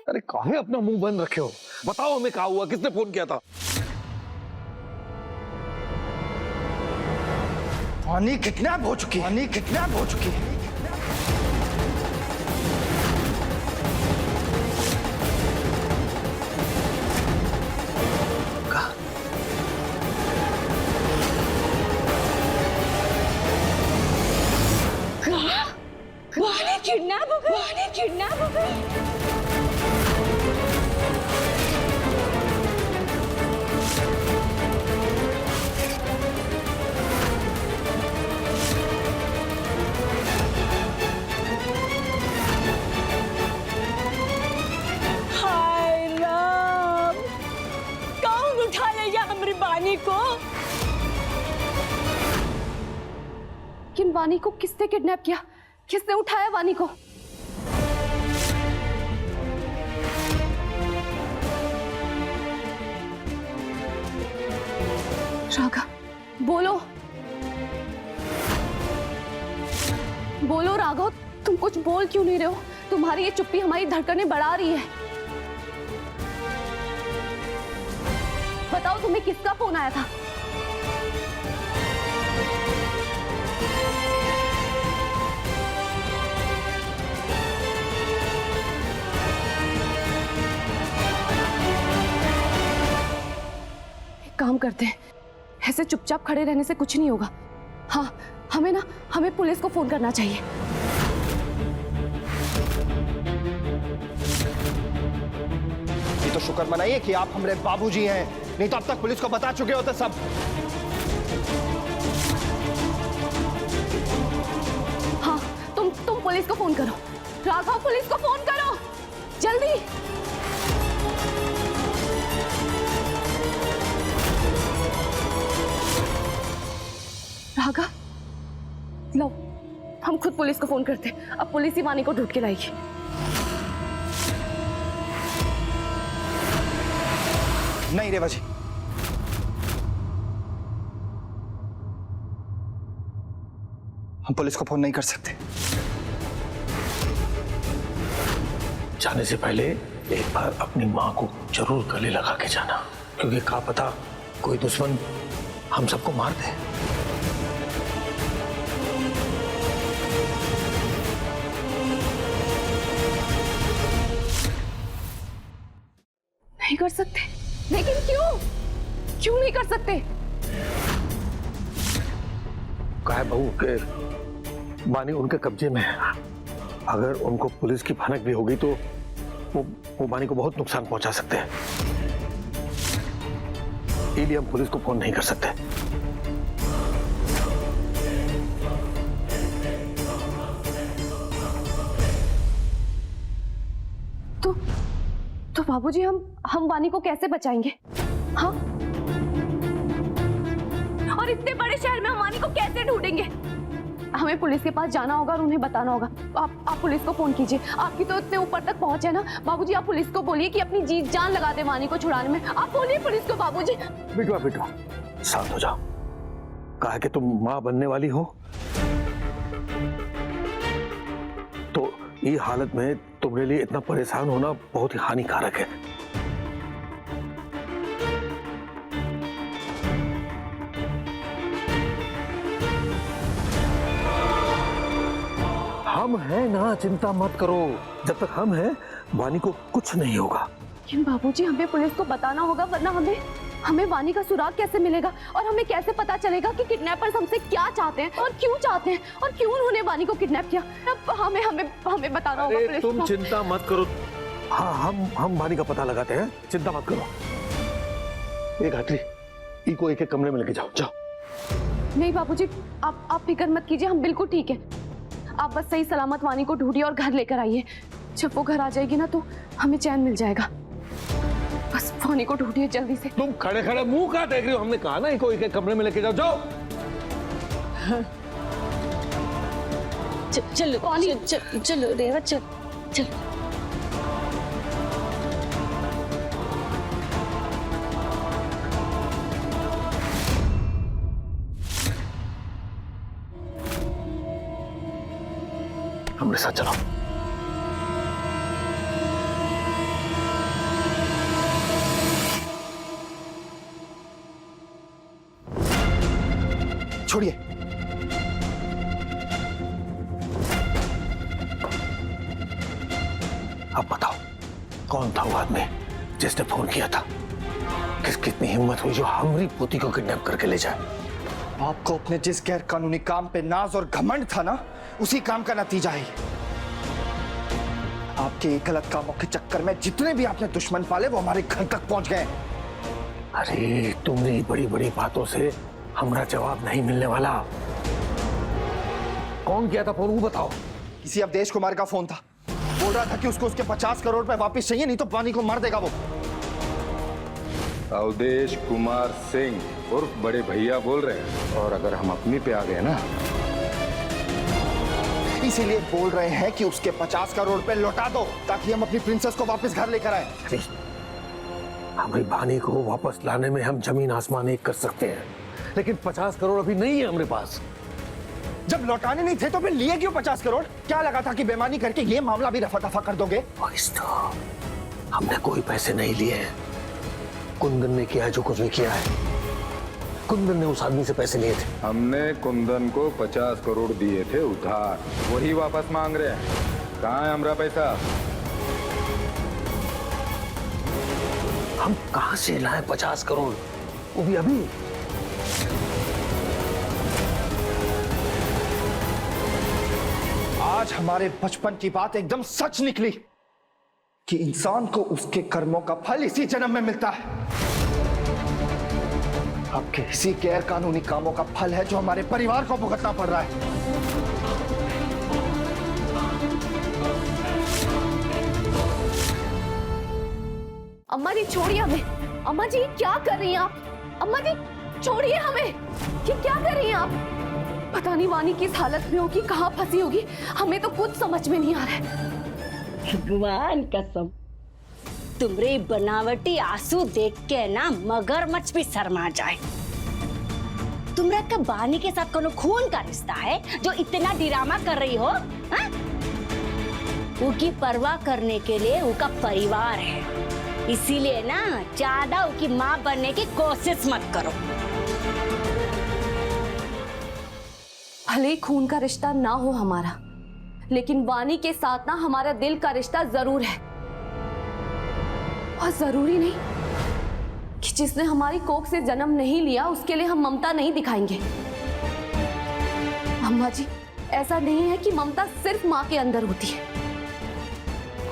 अरे काहे अपना मुंह बंद रखे हो? बताओ हमें क्या हुआ, किसने फोन किया था? वानी किडनैप हो चुकी है। वानी किडनैप हो चुकी है। वानी किडनैप हो गई। वानी किडनैप हो गई। हाय राम, कौन उठा ले गया हमारी वानी को? किन वानी को किसने किडनैप किया? किसने उठाया वानी को? राघव, बोलो बोलो राघव, तुम कुछ बोल क्यों नहीं रहे हो? तुम्हारी ये चुप्पी हमारी धड़कनें बढ़ा रही है। बताओ तुम्हें किसका फोन आया था? काम करते हैं, ऐसे चुपचाप खड़े रहने से कुछ नहीं होगा। हाँ, हमें पुलिस को फोन करना चाहिए। ये तो शुक्र मनाइए कि आप हमारे बाबूजी हैं, नहीं तो अब तक पुलिस को बता चुके होते सब। हाँ, तुम पुलिस को फोन करो। राघव, पुलिस को फोन करो जल्दी। राघव, लो, हम खुद पुलिस को फोन करते। अब पुलिस ही वानी को ढूंढ के लाएगी। नहीं रेवा जी, हम पुलिस को फोन नहीं कर सकते। जाने से पहले एक बार अपनी माँ को जरूर गले लगा के जाना, क्योंकि क्या पता कोई दुश्मन हम सबको मार दे। नहीं कर सकते? लेकिन क्यों नहीं कर सकते? क्या है बहू के वानी उनके कब्जे में है। अगर उनको पुलिस की भनक भी होगी तो वो वानी को बहुत नुकसान पहुंचा सकते हैं। इसलिए हम पुलिस को फोन नहीं कर सकते। तो बाबूजी, हम वानी को कैसे बचाएंगे? हाँ, और इतने बड़े शहर में हम वानी को कैसे ढूंढेंगे? हमें पुलिस के पास जाना होगा और उन्हें बताना होगा। आप पुलिस को फोन कीजिए। आपकी तो इतने ऊपर तक पहुंच है ना बाबूजी। आप पुलिस को बोलिए कि अपनी जी जान लगा दे वानी को छुड़ाने में। आप बोलिए पुलिस को बाबूजी। बेटवा शांत हो जाओ। कहा कि तुम माँ बनने वाली हो, तो ये हालत में तुम्हारे लिए इतना परेशान होना बहुत ही हानिकारक है। हम हैं ना, चिंता मत करो। जब तक हम हैं वानी को कुछ नहीं होगा। लेकिन बाबूजी, हमें पुलिस को बताना होगा, वरना हमें वानी का सुराग कैसे मिलेगा? और हमें कैसे पता चलेगा कि किडनैपर्स हमसे क्या चाहते हैं और क्यों चाहते हैं और क्यों उन्होंने वानी को किडनैप किया? अब हमें बताना होगा पुलिस को। तुम चिंता मत करो। हाँ, हम वानी का पता लगाते हैं, चिंता मत करो। एक हाथी इको एक कमरे में लेके जाओ। नहीं बाबूजी, आप फिक्र मत कीजिए, हम बिल्कुल ठीक है। आप बस सही सलामत वानी को ढूंढिए और घर लेकर आइए। जब वो घर आ जाएगी ना तो हमें चैन मिल जाएगा। बस वानी को ढूंढिए जल्दी से। तुम खड़े खड़े मुंह कहाँ देख रहे हो? हमने कहा ना इको एक कमरे में लेके जाओ। चलो रेवा, चल। हमरे साथ चलो। छोड़िए। अब बताओ कौन था वो आदमी जिसने फोन किया था? कितनी हिम्मत हुई जो हमारी पोती को किडनैप करके ले जाए? आपको अपने जिस गैर कानूनी काम पे नाज और घमंड था ना, उसी काम का नतीजा है। आपके गलत कामों के चक्कर में जितने भी आपने दुश्मन पाले वो हमारे घर तक पहुंच गए। अरे तुमने बड़ी बड़ी बातों से हमारा जवाब नहीं मिलने वाला। कौन किया था फोन वो बताओ। किसी अवधेश कुमार का फोन था, बोल रहा था कि उसको उसके 50 करोड़ रुपए वापस चाहिए, नहीं तो पानी को मार देगा वो। अवधेश कुमार सिंह उर्फ बड़े भैया बोल रहे हैं, और अगर हम अपनी पे आ गए ना, इसीलिए बोल रहे हैं कि उसके 50 करोड़ रुपए लौटा दो ताकि हम अपनी प्रिंसेस को वापस घर लेकर आए। हमारी बानी को वापस लाने में हम जमीन आसमान एक कर सकते हैं, लेकिन 50 करोड़ अभी नहीं है हमारे पास। जब लौटाने नहीं थे तो फिर लिए क्यों 50 करोड़? क्या लगा था कि बेईमानी करके ये मामला भी रफा दफा कर दोगे? हमने कोई पैसे नहीं लिए हैं। कुंदन ने किया जो कुछ भी किया है। कुंदन ने उस आदमी से पैसे लिए थे। हमने कुंदन को 50 करोड़ दिए थे उधार, वही वापस मांग रहे हैं। कहाँ है हमारा पैसा? हम कहां से लाए 50 करोड़, वो भी अभी? आज हमारे बचपन की बात एकदम सच निकली कि इंसान को उसके कर्मों का फल इसी जन्म में मिलता है। आपके इसी गैर कानूनी कामों का फल है जो हमारे परिवार को भुगतना पड़ रहा है। अम्मा जी छोड़िए हमें। अम्मा जी क्या कर रही हैं आप? अम्मा जी छोड़िए हमें। ये क्या कर रही हैं आप? पता नहीं वानी किस हालत में होगी, कहाँ फंसी होगी, हमें तो कुछ समझ में नहीं आ रहा है। भगवान कसम, तुमरे बनावटी आंसू देख के ना मगरमच्छ भी शर्मा जाए। तुमरा का बानी के साथ कोनो खून का रिश्ता है जो इतना ड्रामा कर रही हो? हाँ? उनकी परवाह करने के लिए उनका परिवार है, इसीलिए ना ज्यादा उनकी माँ बनने की कोशिश मत करो। भले ही खून का रिश्ता ना हो हमारा, लेकिन वानी के साथ ना हमारा दिल का रिश्ता जरूर है। और जरूरी नहीं कि जिसने हमारी कोख से जन्म नहीं लिया उसके लिए हम ममता नहीं दिखाएंगे। अम्मा जी ऐसा नहीं है कि ममता सिर्फ माँ के अंदर होती है।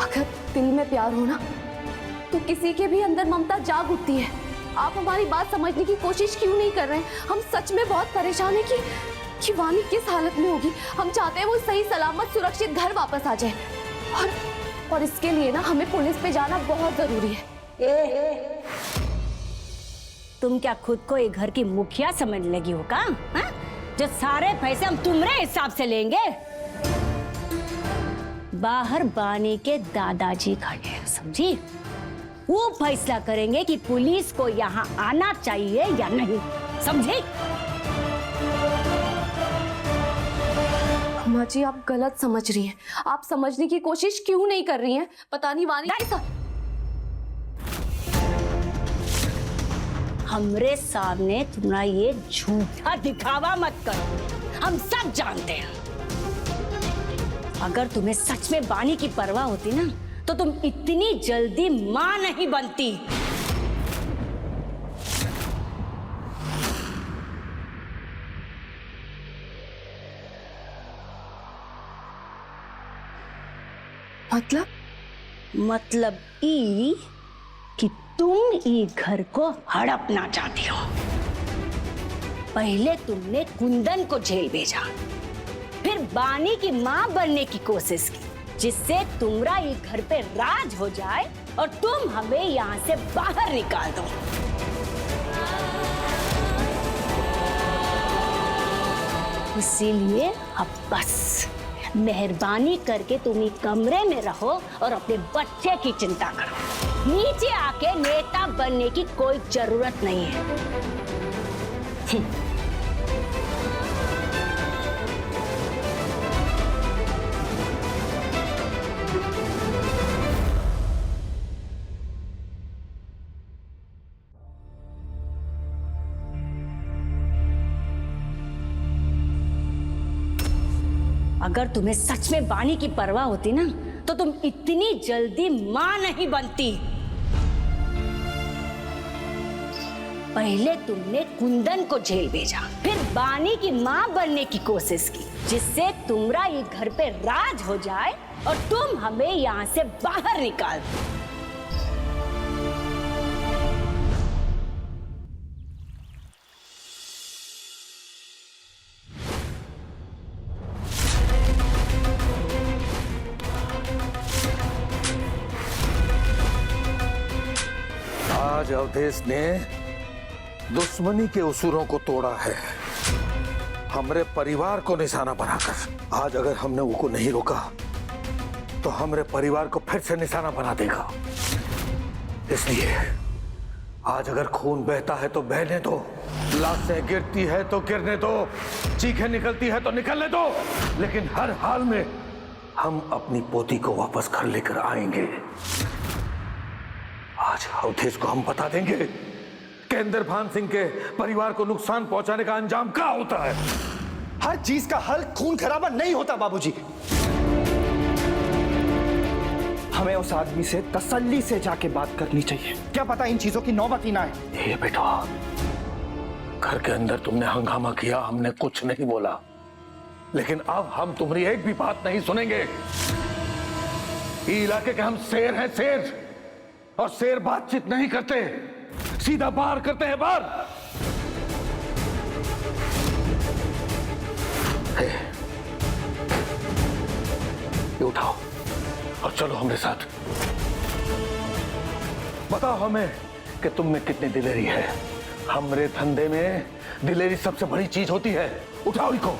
अगर दिल में प्यार हो ना तो किसी के भी अंदर ममता जाग उठती है। आप हमारी बात समझने की कोशिश क्यों नहीं कर रहे हैं? हम सच में बहुत परेशान हैं कि वानी किस हालत में होगी। हम चाहते हैं वो सही सलामत सुरक्षित घर वापस आ जाए, और इसके लिए ना हमें पुलिस पे जाना बहुत जरूरी है। तुम क्या खुद को एक घर की मुखिया समझ लगी हो का? हाँ? जो सारे पैसे हम तुम्हारे हिसाब से लेंगे। बाहर बानी के दादाजी खड़े हैं, समझी? वो फैसला करेंगे कि पुलिस को यहाँ आना चाहिए या नहीं, समझे? अम्मा जी आप गलत समझ रही हैं। आप समझने की कोशिश क्यों नहीं कर रही हैं? पता नहीं वानी हमरे सामने तुम्हारा ये झूठा दिखावा मत करो। हम सब जानते हैं, अगर तुम्हें सच में बानी की परवाह होती ना तो तुम इतनी जल्दी मां नहीं बनती। मतलब ई कि तुम ई घर को हड़पना चाहती हो। पहले तुमने कुंदन को जेल भेजा, फिर बानी की मां बनने की कोशिश की, जिससे तुम्हारा ये घर पे राज हो जाए और तुम हमें यहाँ से बाहर निकाल दो। इसीलिए अब बस मेहरबानी करके तुम ही कमरे में रहो और अपने बच्चे की चिंता करो। नीचे आके नेता बनने की कोई जरूरत नहीं है। अगर तुम्हें सच में बानी की परवाह होती ना तो तुम इतनी जल्दी मां नहीं बनती। पहले तुमने कुंदन को जेल भेजा, फिर बानी की मां बनने की कोशिश की, जिससे तुम्हारा ये घर पे राज हो जाए और तुम हमें यहाँ से बाहर निकाल दो। आज अवधेश ने दुश्मनी के उसूरों को तोड़ा है, हमारे परिवार को निशाना बनाकर। आज अगर हमने उनको नहीं रोका तो हमारे परिवार को फिर से निशाना बना देगा। इसलिए आज अगर खून बहता है तो बहने दो, लाशें गिरती है तो गिरने दो, चीखें निकलती है तो निकलने दो, लेकिन हर हाल में हम अपनी पोती को वापस घर लेकर आएंगे। आज अवधेश को हम बता देंगे कि इंद्रभान सिंह के परिवार को नुकसान पहुंचाने का अंजाम क्या होता है। हर चीज का हल खून खराबा नहीं होता बाबूजी। हमें उस आदमी से तसल्ली से जाके बात करनी चाहिए, क्या पता इन चीजों की नौबत ही ना आए। ये बेटा, घर के अंदर तुमने हंगामा किया, हमने कुछ नहीं बोला, लेकिन अब हम तुम्हारी एक भी बात नहीं सुनेंगे। ये इलाके के हम शेर हैं, शेर, और शेर बातचीत नहीं करते, सीधा बाहर करते हैं, बाहर। ये उठाओ और चलो हमारे साथ। बताओ हमें कि तुम में कितनी दिलेरी है। हमारे धंधे में दिलेरी सबसे बड़ी चीज होती है। उठाओ इनको।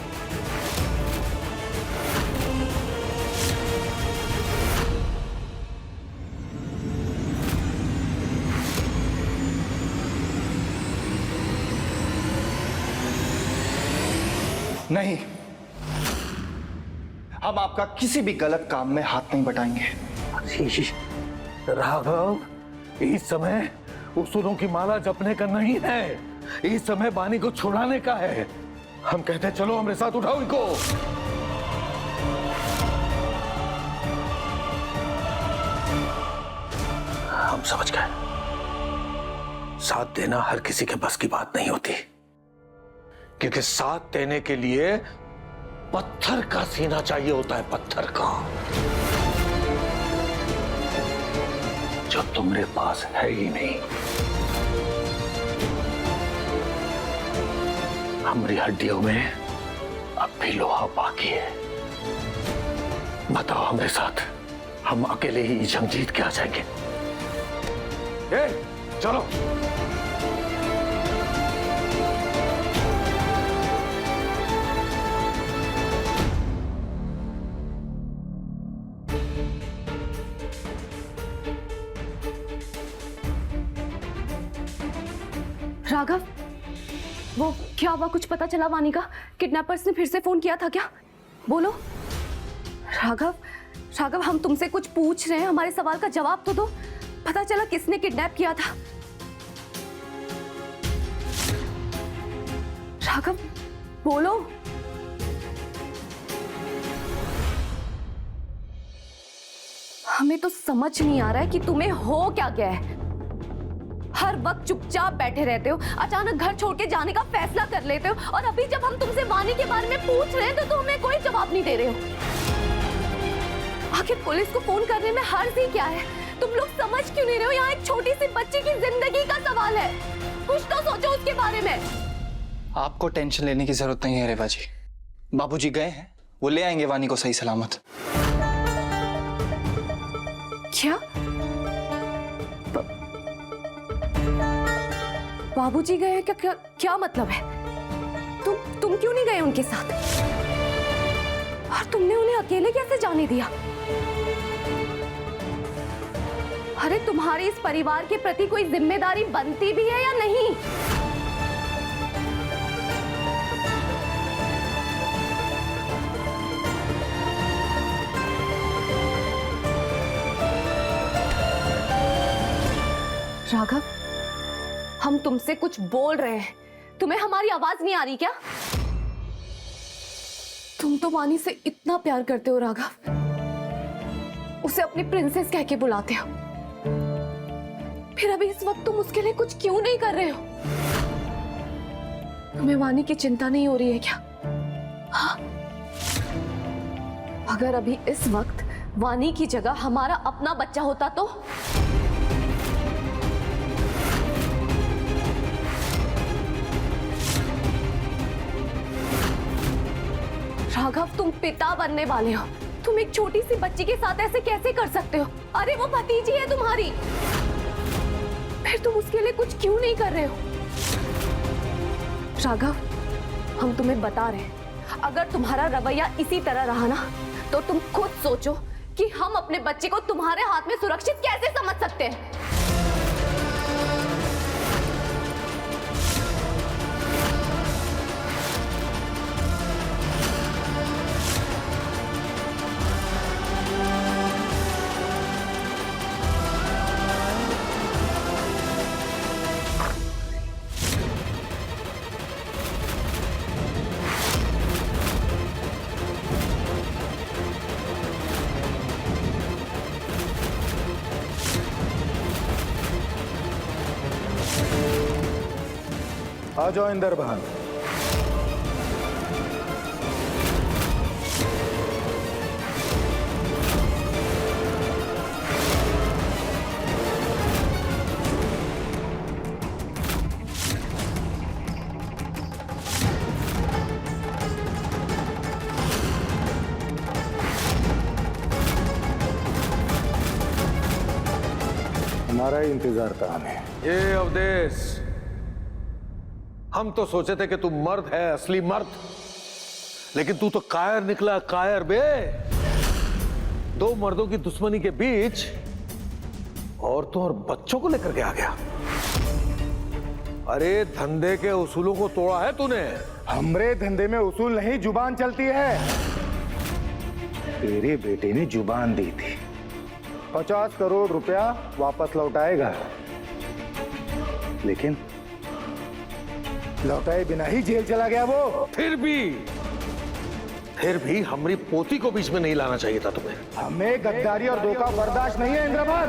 नहीं, हम आपका किसी भी गलत काम में हाथ नहीं बटाएंगे। राघव, इस समय उसूलों की माला जपने का नहीं है, इस समय बानी को छुड़ाने का है। हम कहते हैं चलो हमारे साथ, उठाओ इनको। हम समझ गए, साथ देना हर किसी के बस की बात नहीं होती, क्योंकि साथ देने के लिए पत्थर का सीना चाहिए होता है, पत्थर का, जो तुम्हारे पास है ही नहीं। हमारी हड्डियों में अब भी लोहा बाकी है। बताओ हमारे साथ, हम अकेले ही जंग जीत के आ जाएंगे। चलो। राघव, वो क्या हुआ? कुछ पता चला वानी का? किडनैपर्स ने फिर से फोन किया था क्या? बोलो। राघव, राघव, हम तुमसे कुछ पूछ रहे हैं, हमारे सवाल का जवाब तो दो। पता चला किसने किडनैप किया था? राघव, बोलो। हमें तो समझ नहीं आ रहा है कि तुम्हें हो क्या गया है। हर वक्त चुपचाप बैठे रहते हो, अचानक घर छोड़ के जाने का फैसला कर लेते हो, और अभी जब हम तुमसे वानी के बारे में पूछ रहे हैं तो तुम हमें कोई जवाब नहीं दे रहे हो। आखिर पुलिस को फोन करने में हर्ज ही क्या है? तुम लोग समझ क्यों नहीं रहे हो? यहाँ एक छोटी सी बच्ची की जिंदगी का सवाल है, कुछ तो सोचो उसके बारे में। आपको टेंशन लेने की जरूरत नहीं है रेवा जी। बाबूजी गए हैं, वो ले आएंगे वानी को सही सलामत। क्या? बाबूजी गए? क्या मतलब है? तुम क्यों नहीं गए उनके साथ? और तुमने उन्हें अकेले कैसे जाने दिया? अरे तुम्हारी इस परिवार के प्रति कोई जिम्मेदारी बनती भी है या नहीं? राघव, हम तुमसे कुछ बोल रहे हैं, तुम्हें हमारी आवाज नहीं आ रही क्या? तुम तो वानी से इतना प्यार करते हो राघव, उसे अपनी प्रिंसेस कह के बुलाते हो, फिर अभी इस वक्त तुम उसके लिए कुछ क्यों नहीं कर रहे हो? तुम्हें वानी की चिंता नहीं हो रही है क्या? हाँ? अगर अभी इस वक्त वानी की जगह हमारा अपना बच्चा होता तो? राघव, तुम पिता बनने वाले हो, तुम एक छोटी सी बच्ची के साथ ऐसे कैसे कर सकते हो? अरे वो भतीजी है तुम्हारी, फिर तुम उसके लिए कुछ क्यों नहीं कर रहे हो? राघव, हम तुम्हें बता रहे हैं, अगर तुम्हारा रवैया इसी तरह रहा ना, तो तुम खुद सोचो कि हम अपने बच्चे को तुम्हारे हाथ में सुरक्षित कैसे समझ सकते हैं। आ जाओ इंदर बहन। हमारा ही इंतजार था हमें। ये अवधेश, हम तो सोचे थे कि तू मर्द है, असली मर्द, लेकिन तू तो कायर निकला, कायर बे। दो मर्दों की दुश्मनी के बीच औरतों और बच्चों को लेकर के आ गया। अरे धंधे के उसूलों को तोड़ा है तूने। हमरे धंधे में उसूल नहीं, जुबान चलती है। तेरे बेटे ने जुबान दी थी, 50 करोड़ रुपया वापस लौटाएगा, लेकिन लौटाए बिना ही जेल चला गया वो। फिर भी हमारी पोती को बीच में नहीं लाना चाहिए था तुम्हें। हमें गद्दारी और धोखा बर्दाश्त नहीं है इंद्रभान।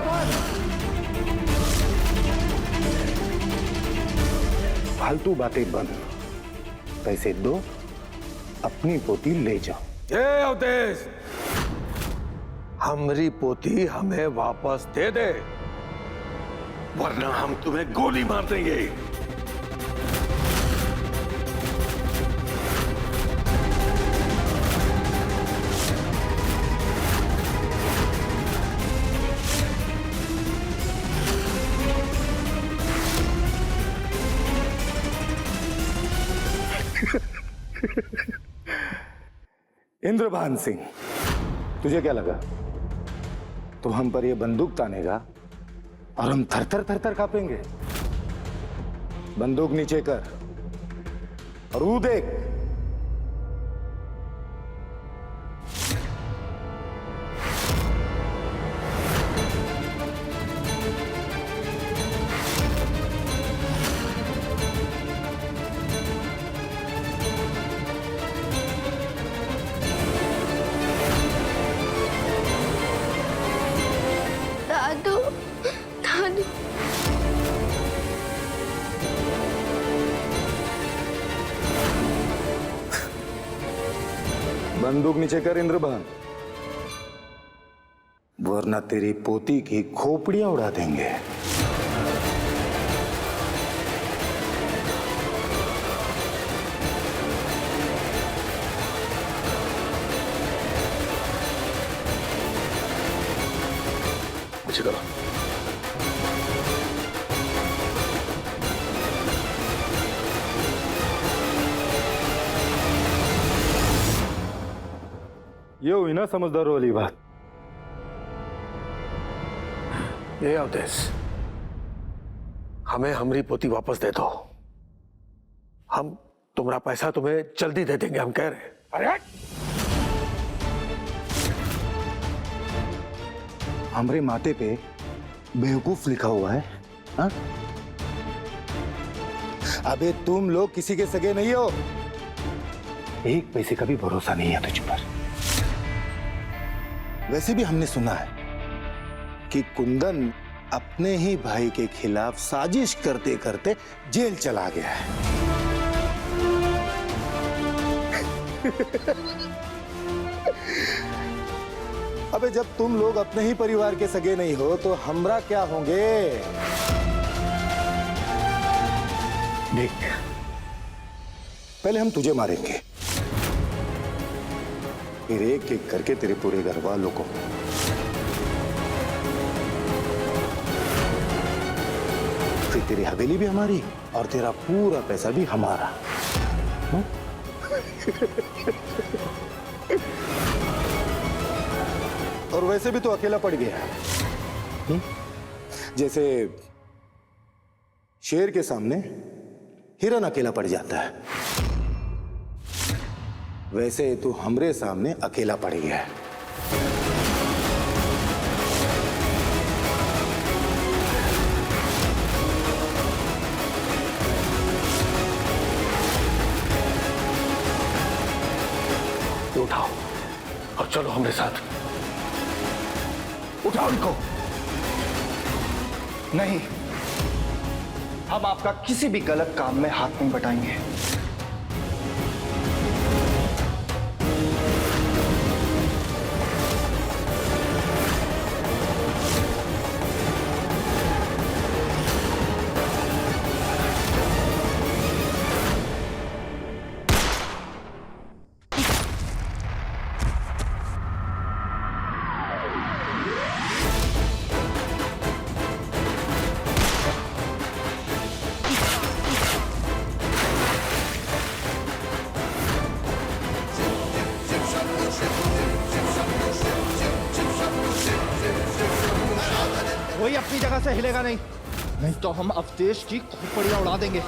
फालतू बातें बंद, पैसे दो, अपनी पोती ले जाओ। ये अवधेश, हमारी पोती हमें वापस दे दे, वरना हम तुम्हें गोली मार देंगे। इंद्रभान सिंह, तुझे क्या लगा तो हम पर ये बंदूक तानेगा और हम थर थर कांपेंगे? बंदूक नीचे कर और वो देख, दादू, दादू। बंदूक नीचे कर इंद्रभान, वरना तेरी पोती की खोपड़ियां उड़ा देंगे। मुझे करो। ये हुई ना समझदार वाली बात। ये अवधेश, हमें हमारी पोती वापस दे दो, हम तुम्हारा पैसा तुम्हें जल्दी दे देंगे, हम कह रहे। अरे हमरे माथे पे बेवकूफ लिखा हुआ है, हा? अबे तुम लोग किसी के सगे नहीं हो, एक पैसे का भी भरोसा नहीं है तुझ पर। वैसे भी हमने सुना है कि कुंदन अपने ही भाई के खिलाफ साजिश करते करते जेल चला गया है। अबे जब तुम लोग अपने ही परिवार के सगे नहीं हो तो हमरा क्या होंगे? देख, पहले हम तुझे मारेंगे, फिर एक एक करके तेरे पूरे घर वालों को। फिर तेरी हवेली भी हमारी और तेरा पूरा पैसा भी हमारा। और वैसे भी तो अकेला पड़ गया। जैसे शेर के सामने हिरन अकेला पड़ जाता है, वैसे तू हमरे सामने अकेला पड़ गया है। उठाओ और चलो हमारे साथ। उठाओ इनको। नहीं, हम आपका किसी भी गलत काम में हाथ नहीं बटाएंगे। कोई अपनी जगह से हिलेगा नहीं, नहीं तो हम अवधेश की खोपड़ियां उड़ा देंगे।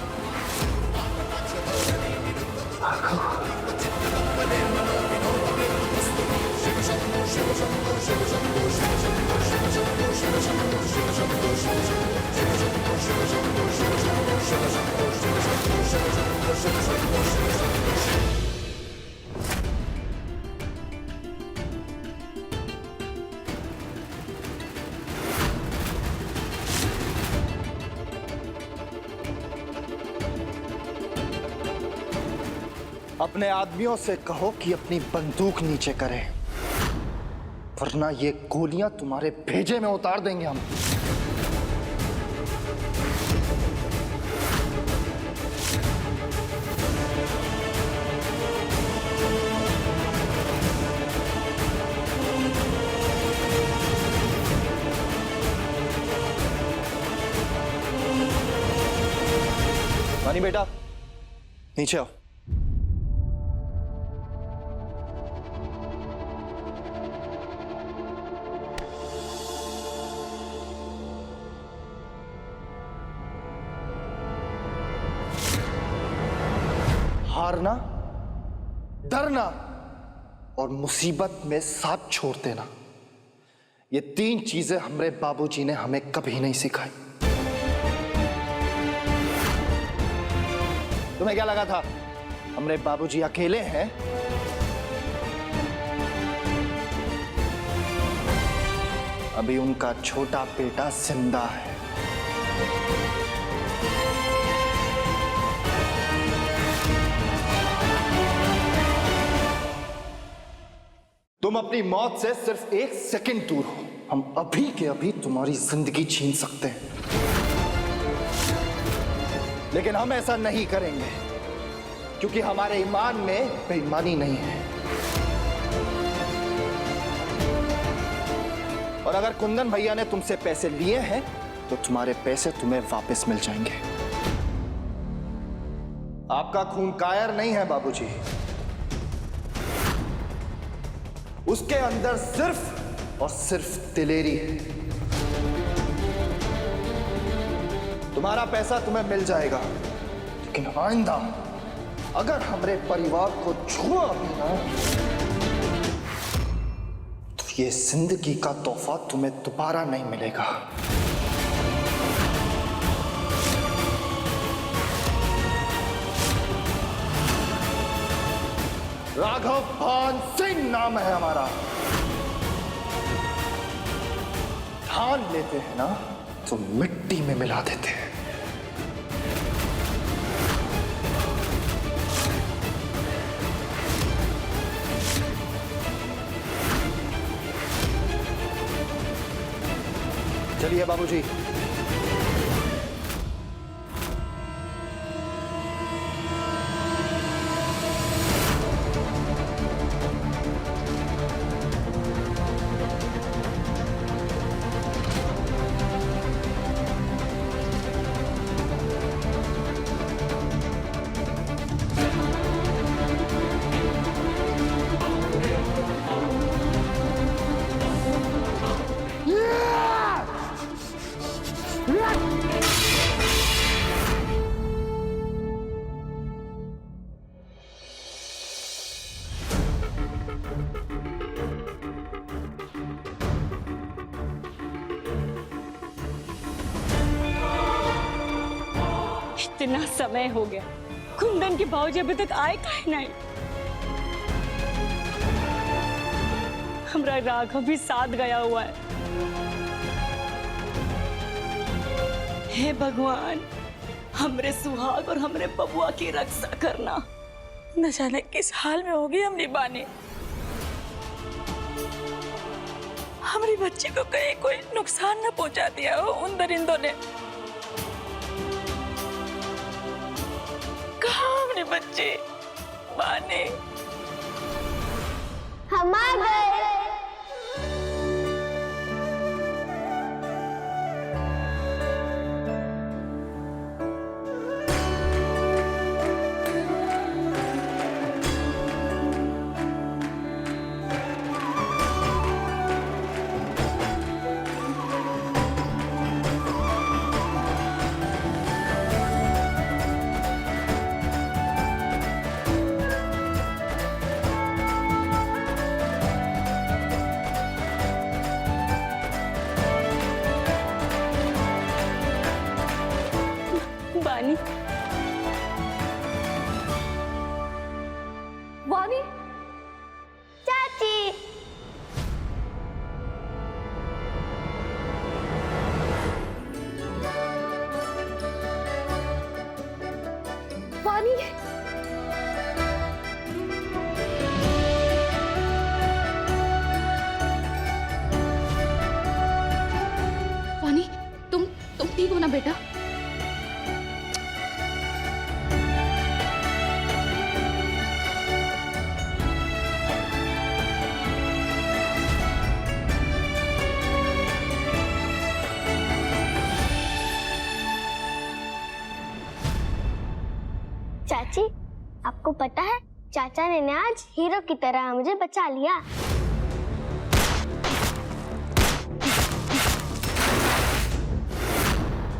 अपने आदमियों से कहो कि अपनी बंदूक नीचे करें, वरना ये गोलियां तुम्हारे भेजे में उतार देंगे हम। वानी बेटा, नीचे आओ। हारना, डरना और मुसीबत में साथ छोड़ देना, ये तीन चीजें हमारे बाबूजी ने हमें कभी नहीं सिखाई। तुम्हें क्या लगा था हमारे बाबूजी अकेले हैं? अभी उनका छोटा बेटा जिंदा है। तुम अपनी मौत से सिर्फ एक सेकंड दूर हो। हम अभी के अभी तुम्हारी जिंदगी छीन सकते हैं, लेकिन हम ऐसा नहीं करेंगे क्योंकि हमारे ईमान में बेईमानी नहीं है। और अगर कुंदन भैया ने तुमसे पैसे लिए हैं तो तुम्हारे पैसे तुम्हें वापस मिल जाएंगे। आपका खून कायर नहीं है बाबूजी, उसके अंदर सिर्फ और सिर्फ दिलेरी है। तुम्हारा पैसा तुम्हें मिल जाएगा, लेकिन आइंदा अगर हमारे परिवार को छुआ भी ना तो ये जिंदगी का तोहफा तुम्हें दोबारा नहीं मिलेगा। राघव भान सिंह नाम है हमारा। ठान लेते हैं ना तो मिट्टी में मिला देते हैं। चलिए बाबूजी। इतना समय हो गया, कुंदन के बाबूजी अभी तक आए काहे नहीं। हमारा राघव भी साथ गया हुआ है। हे भगवान, हमरे सुहाग और हमरे बबुआ की रक्षा करना। न जाने किस हाल में होगी हमारी बानी। हमारी बच्ची को कहीं कोई नुकसान न पहुंचा दिया हो उन दरिंदों ने। कहाँ हमने बच्चे बाने? हम आ गए। बानी, वानी, चाची, वानी, वानी, तुम ठीक हो ना बेटा? चाची, आपको पता है चाचा ने ना आज हीरो की तरह मुझे बचा लिया।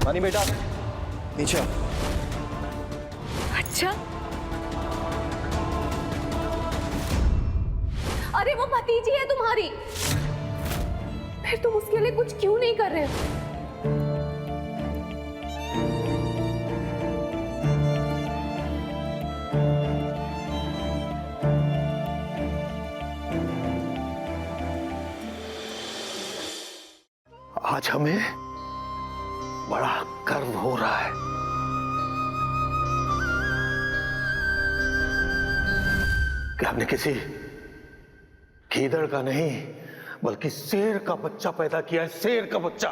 वानी बेटा नीचे आओ। अच्छा अरे वो भतीजी है तुम्हारी, फिर तुम उसके लिए कुछ क्यों नहीं कर रहे हो? आज हमें बड़ा गर्व हो रहा है कि हमने किसी गीदड़ का नहीं बल्कि शेर का बच्चा पैदा किया है। शेर का बच्चा।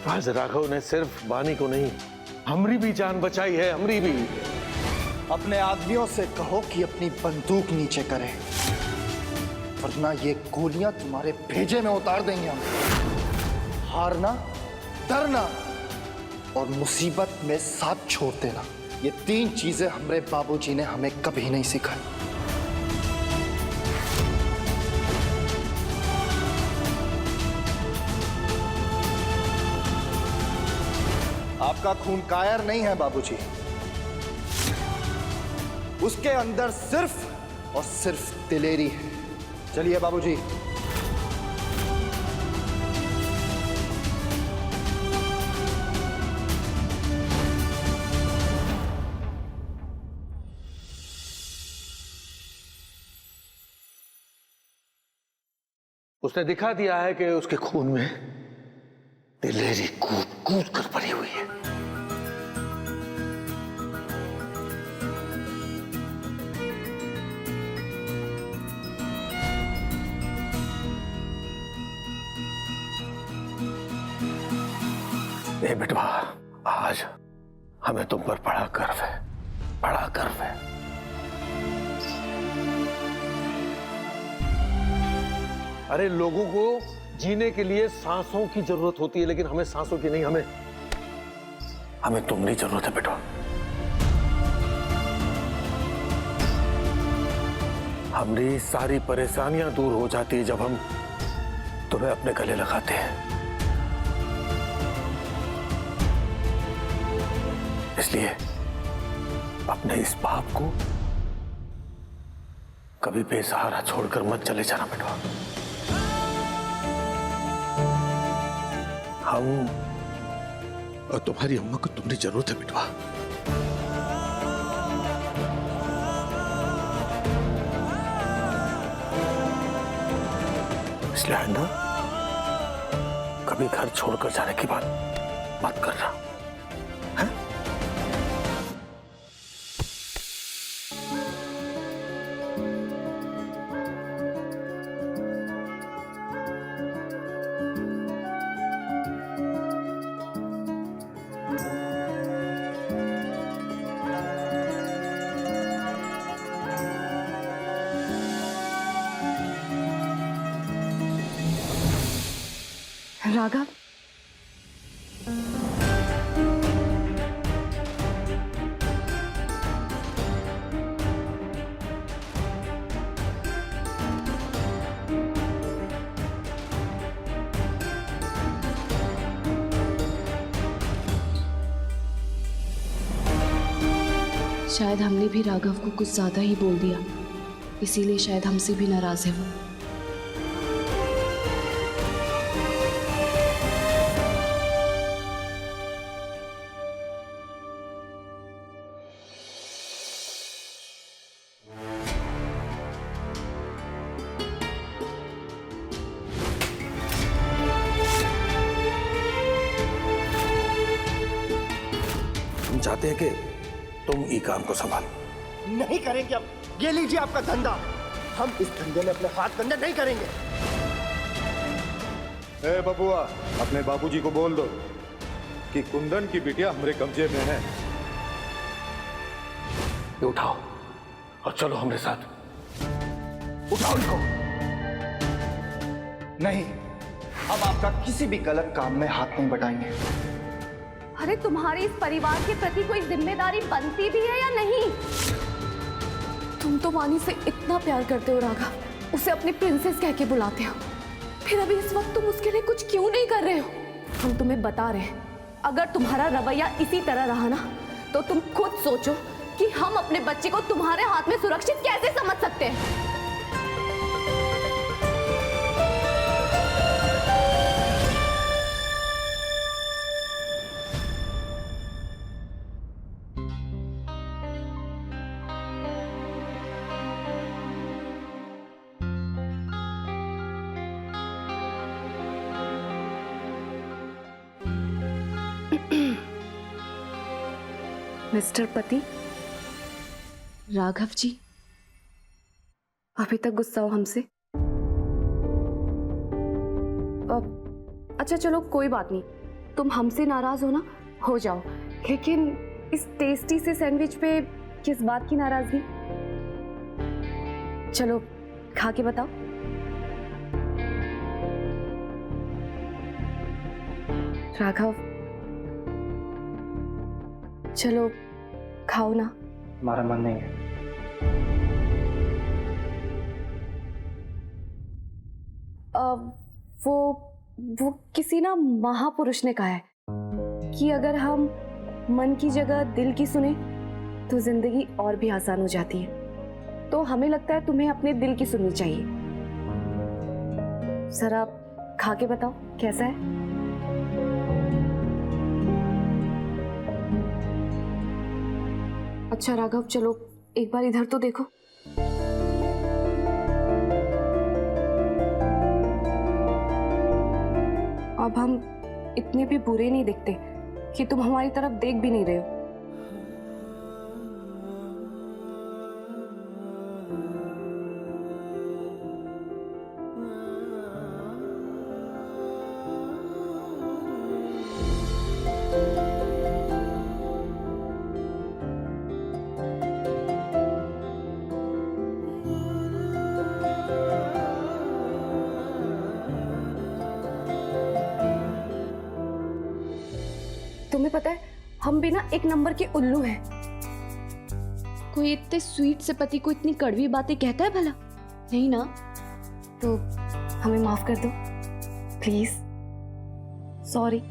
आज राघव ने सिर्फ बानी को नहीं, हमरी भी जान बचाई है। हमरी भी। अपने आदमियों से कहो कि अपनी बंदूक नीचे करें, वरना ये गोलियां तुम्हारे भेजे में उतार देंगे हम। हारना, डरना और मुसीबत में साथ छोड़ देना, ये तीन चीजें हमारे बाबूजी ने हमें कभी नहीं सिखाई। आपका खून कायर नहीं है बाबूजी, उसके अंदर सिर्फ और सिर्फ दिलेरी है। चलिए बाबूजी। उसने दिखा दिया है कि उसके खून में दिलेरी कूद कूद कर भरी हुई है। ए बेटवा, आज हमें तुम पर बड़ा गर्व है, बड़ा गर्व है। अरे लोगों को जीने के लिए सांसों की जरूरत होती है, लेकिन हमें सांसों की नहीं, हमें तुम्हारी जरूरत है बेटा। हमारी सारी परेशानियां दूर हो जाती है जब हम तुम्हें अपने गले लगाते हैं। इसलिए अपने इस बाप को कभी बेसहारा छोड़कर मत चले जाना बेटा। हम और तुम्हारी अम्मा को तुम्हारी जरूरत है बेटवा। इसलिए आइंदा कभी घर छोड़कर जाने की बात मत करना। राघव, शायद हमने भी राघव को कुछ ज्यादा ही बोल दिया, इसीलिए शायद हमसे भी नाराज है वो। हम चाहते हैं कि तुम ई काम को संभालो। नहीं करेंगे अब। ये लीजिए आपका धंधा। हम इस धंधे में अपने हाथ गंदे नहीं करेंगे। ए बबुआ, अपने बाबूजी को बोल दो कि कुंदन की बिटिया हमारे कब्जे में है। ये उठाओ और चलो हमारे साथ। उठाओ इनको। नहीं, हम आपका किसी भी गलत काम में हाथ नहीं बटाएंगे। अरे तुम्हारी इस परिवार के प्रति कोई जिम्मेदारी बनती भी है या नहीं? तुम तो वानी से इतना प्यार करते हो राघव, उसे अपनी प्रिंसेस कह के बुलाते हो, फिर अभी इस वक्त तुम उसके लिए कुछ क्यों नहीं कर रहे हो? हम तुम्हें बता रहे हैं, अगर तुम्हारा रवैया इसी तरह रहा ना, तो तुम खुद सोचो कि हम अपने बच्चे को तुम्हारे हाथ में सुरक्षित कैसे समझ सकते हैं। मिस्टर पति, राघव जी अभी तक गुस्सा हो हमसे? अच्छा चलो कोई बात नहीं, तुम हमसे नाराज हो ना, हो जाओ, लेकिन इस टेस्टी से सैंडविच पे किस बात की नाराजगी? चलो खा के बताओ। राघव चलो खाओ ना। हमारा मन नहीं है। वो किसी ना महापुरुष ने कहा है कि अगर हम मन की जगह दिल की सुने तो जिंदगी और भी आसान हो जाती है। तो हमें लगता है तुम्हें अपने दिल की सुननी चाहिए। जरा खा के बताओ कैसा है। अच्छा राघव, चलो एक बार इधर तो देखो। अब हम इतने भी बुरे नहीं दिखते कि तुम हमारी तरफ देख भी नहीं रहे हो। तुम्हें पता है हम भी ना एक नंबर के उल्लू हैं। कोई इतने स्वीट से पति को इतनी कड़वी बातें कहता है भला? नहीं ना? तो हमें माफ कर दो प्लीज। सॉरी।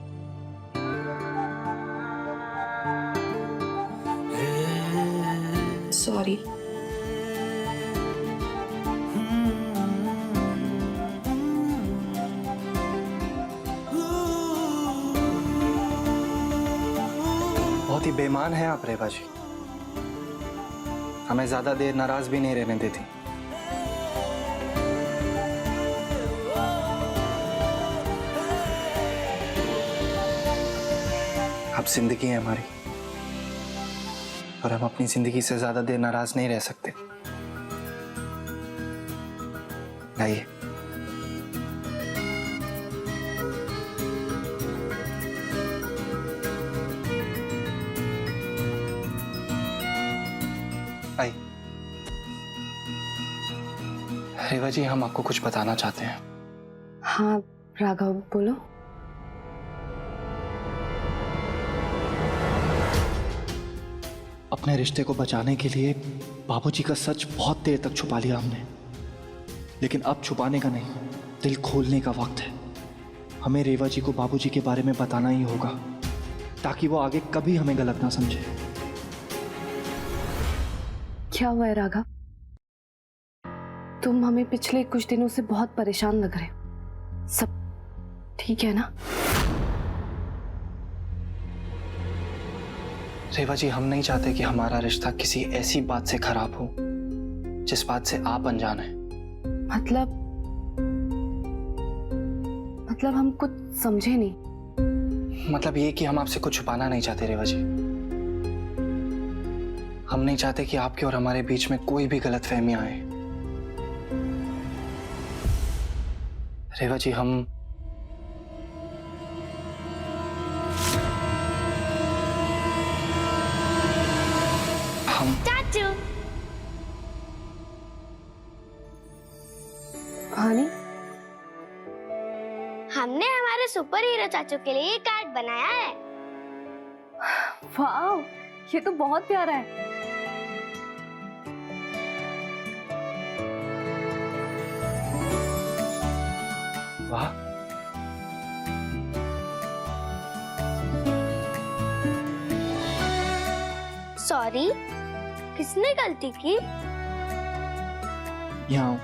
सॉरी। बहुत ही बेईमान है आप रेवा जी। हमें ज्यादा देर नाराज भी नहीं रहने देती। अब जिंदगी है हमारी और हम अपनी जिंदगी से ज्यादा देर नाराज नहीं रह सकते। आइए। आइए। रेवा जी, हम आपको कुछ बताना चाहते हैं। हाँ राघव, बोलो। अपने रिश्ते को बचाने के लिए बाबूजी का सच बहुत देर तक छुपा लिया हमने, लेकिन अब छुपाने का नहीं, दिल खोलने का वक्त है। हमें रेवा जी को बाबूजी के बारे में बताना ही होगा ताकि वो आगे कभी हमें गलत ना समझे। क्या हुआ है राघव? तुम हमें पिछले कुछ दिनों से बहुत परेशान लग रहे हो। सब ठीक है ना? रेवा जी, हम नहीं चाहते कि हमारा रिश्ता किसी ऐसी बात से खराब हो जिस बात से आप अनजान हैं। मतलब हम कुछ समझे नहीं। मतलब ये कि हम आपसे कुछ छुपाना नहीं चाहते रेवा जी। हम नहीं चाहते कि आपके और हमारे बीच में कोई भी गलतफहमी आए। रेवा जी, हम चाचू, हानी, हमने हमारे सुपर हीरो चाचू के लिए कार्ड बनाया है। वाह, ये तो बहुत प्यारा है। वाह, सॉरी, किसने गलती की? यहाँ आओ।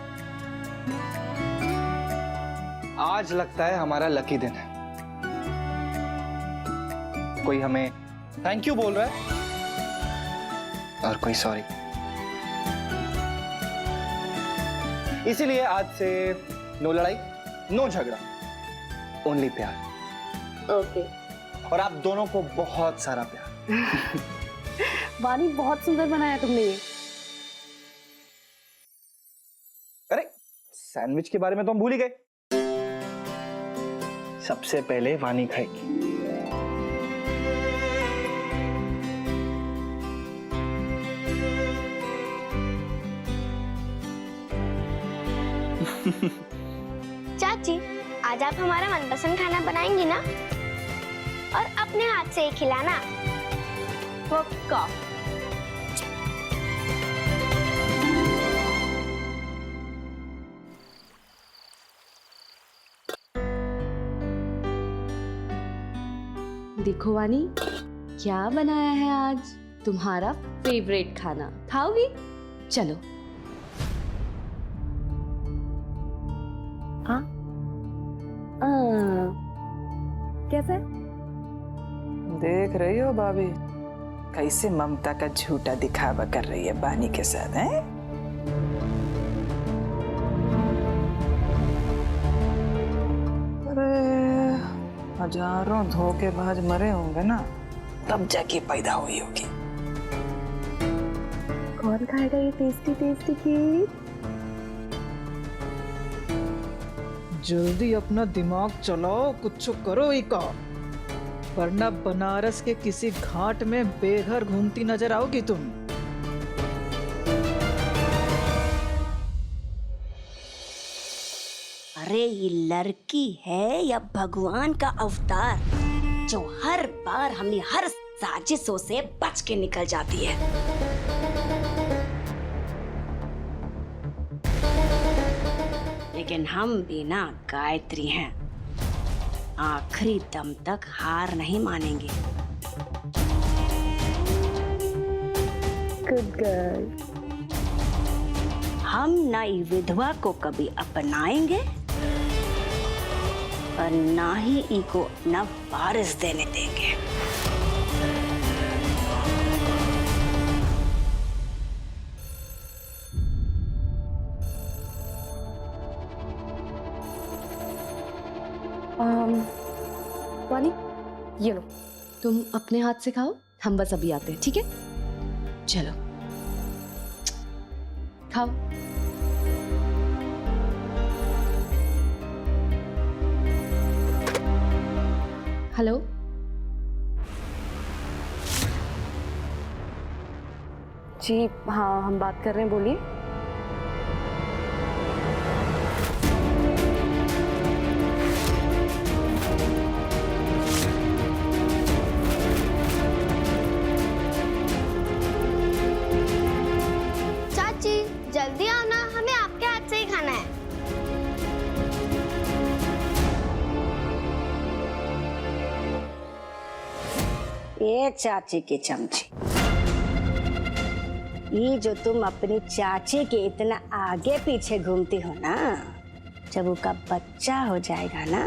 आज लगता है हमारा लकी दिन है। कोई हमें थैंक यू बोल रहा है और कोई सॉरी। इसीलिए आज से नो लड़ाई, नो झगड़ा, ओनली प्यार। ओके। और आप दोनों को बहुत सारा प्यार। वानी, बहुत सुंदर बनाया तुमने ये। अरे, सैंडविच के बारे में तो हम भूल ही गए। सबसे पहले वानी खाएगी। चाची, आज आप हमारा मनपसंद खाना बनाएंगी ना? और अपने हाथ से ही खिलाना। पक्का। देखो वानी, क्या बनाया है आज तुम्हारा फेवरेट खाना। खाओगी? चलो। हाँ, कैसा है? देख रही हो भाभी कैसे ममता का झूठा दिखावा कर रही है बानी के साथ है। अरे हजारों धोखेबाज मरे होंगे ना, तब जाके पैदा हुई होगी। कौन खाएगा ये टेस्टी टेस्टी खीर? जल्दी अपना दिमाग चलाओ, कुछ करो ही का, वरना बनारस के किसी घाट में बेघर घूमती नजर आओगी तुम। अरे ये लड़की है या भगवान का अवतार जो हर बार हमने हर साजिशों से बच के निकल जाती है। लेकिन हम बिना गायत्री हैं, आखिरी दम तक हार नहीं मानेंगे। Good girl. हम नई विधवा को कभी अपनाएंगे और ना ही इको अपना वारिस देने देंगे। वानी, ये लो, तुम अपने हाथ से खाओ, हम बस अभी आते हैं, ठीक है? चलो खाओ। हेलो, जी हाँ, हम बात कर रहे हैं, बोलिए। चाची जल्दी आओ ना, हमें आपके हाथ से ही खाना है। ये चाची की चमची, ये जो तुम अपनी चाची के इतना आगे पीछे घूमती हो ना, जब उसका बच्चा हो जाएगा ना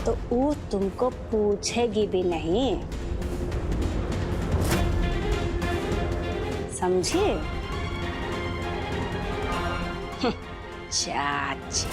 तो वो तुमको पूछेगी भी नहीं, समझे? चाची